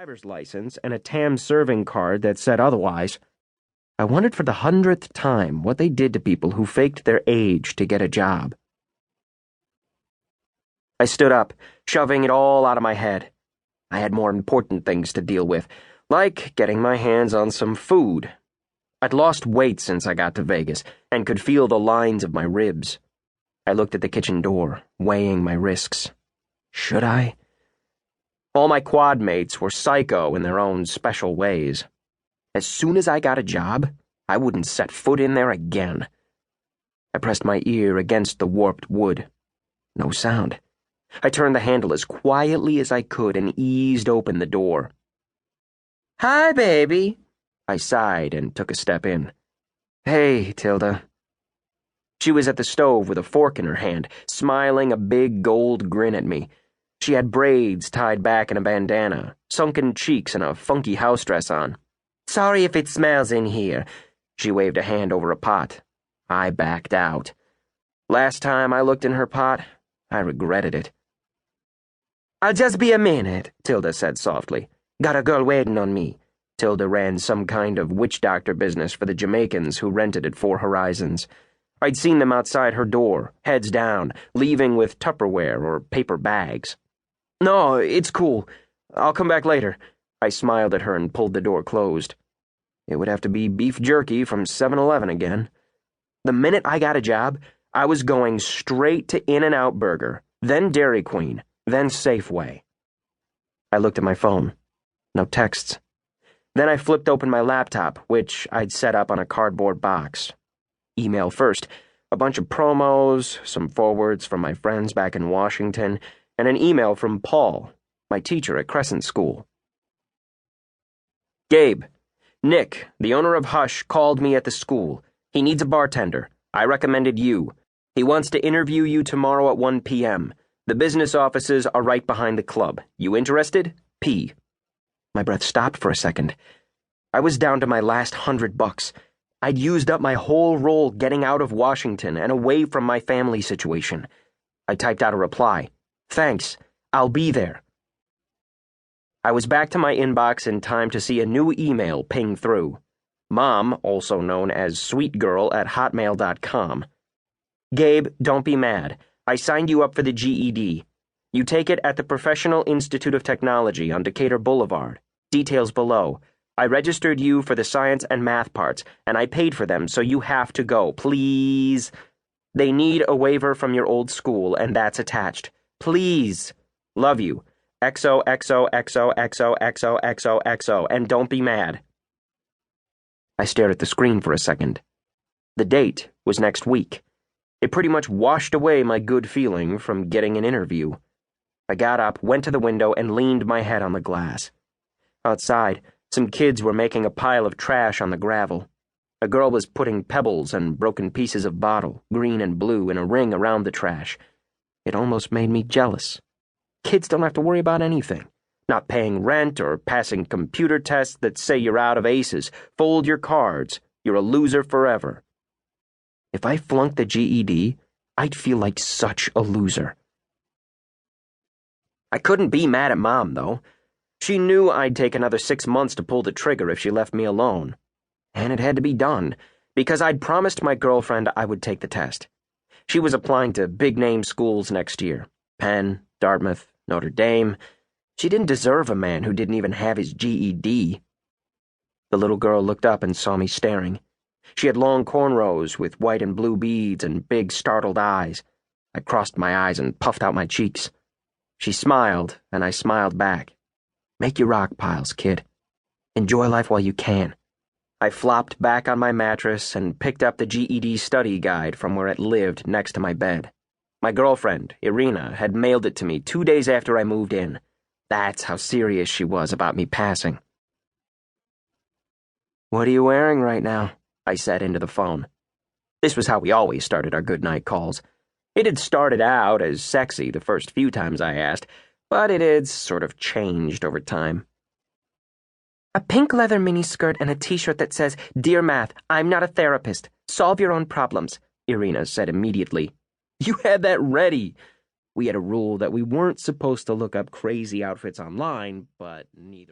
driver's license and a TAM serving card that said otherwise. I wondered for the 100th time what they did to people who faked their age to get a job. I stood up, shoving it all out of my head. I had more important things to deal with, like getting my hands on some food. I'd lost weight since I got to Vegas and could feel the lines of my ribs. I looked at the kitchen door, weighing my risks. Should I? All my quad mates were psycho in their own special ways. As soon as I got a job, I wouldn't set foot in there again. I pressed my ear against the warped wood. No sound. I turned the handle as quietly as I could and eased open the door. "Hi, baby," I sighed and took a step in. "Hey, Tilda." She was at the stove with a fork in her hand, smiling a big gold grin at me. She had braids tied back in a bandana, sunken cheeks, and a funky house dress on. "Sorry if it smells in here." She waved a hand over a pot. I backed out. Last time I looked in her pot, I regretted it. "I'll just be a minute," Tilda said softly. "Got a girl waiting on me." Tilda ran some kind of witch doctor business for the Jamaicans who rented at Four Horizons. I'd seen them outside her door, heads down, leaving with Tupperware or paper bags. "No, it's cool. I'll come back later." I smiled at her and pulled the door closed. It would have to be beef jerky from 7-Eleven again. The minute I got a job, I was going straight to In-N-Out Burger, then Dairy Queen, then Safeway. I looked at my phone. No texts. Then I flipped open my laptop, which I'd set up on a cardboard box. Email first. A bunch of promos, some forwards from my friends back in Washington, and an email from Paul, my teacher at Crescent School. "Gabe, Nick, the owner of Hush, called me at the school. He needs a bartender. I recommended you. He wants to interview you tomorrow at 1 p.m. The business offices are right behind the club. You interested? P." My breath stopped for a second. I was down to my last $100. I'd used up my whole roll getting out of Washington and away from my family situation. I typed out a reply. "Thanks. I'll be there." I was back to my inbox in time to see a new email ping through. Mom, also known as sweetgirl@hotmail.com. "Gabe, don't be mad. I signed you up for the GED. You take it at the Professional Institute of Technology on Decatur Boulevard. Details below. I registered you for the science and math parts, and I paid for them, so you have to go. Please. They need a waiver from your old school, and that's attached. Please. Love you. XOXOXOXOXOXOXO, and don't be mad." I stared at the screen for a second. The date was next week. It pretty much washed away my good feeling from getting an interview. I got up, went to the window, and leaned my head on the glass. Outside, some kids were making a pile of trash on the gravel. A girl was putting pebbles and broken pieces of bottle, green and blue, in a ring around the trash. It almost made me jealous. Kids don't have to worry about anything. Not paying rent or passing computer tests that say you're out of aces. Fold your cards. You're a loser forever. If I flunked the GED, I'd feel like such a loser. I couldn't be mad at Mom, though. She knew I'd take another 6 months to pull the trigger if she left me alone. And it had to be done, because I'd promised my girlfriend I would take the test. She was applying to big-name schools next year. Penn, Dartmouth, Notre Dame. She didn't deserve a man who didn't even have his GED. The little girl looked up and saw me staring. She had long cornrows with white and blue beads and big, startled eyes. I crossed my eyes and puffed out my cheeks. She smiled, and I smiled back. "Make your rock piles, kid. Enjoy life while you can." I flopped back on my mattress and picked up the GED study guide from where it lived next to my bed. My girlfriend, Irina, had mailed it to me 2 days after I moved in. That's how serious she was about me passing. "What are you wearing right now?" I said into the phone. This was how we always started our goodnight calls. It had started out as sexy the first few times I asked, but it had sort of changed over time. "A pink leather miniskirt and a t-shirt that says, 'Dear Math, I'm not a therapist. Solve your own problems,'" Irina said immediately. "You had that ready." We had a rule that we weren't supposed to look up crazy outfits online, but neither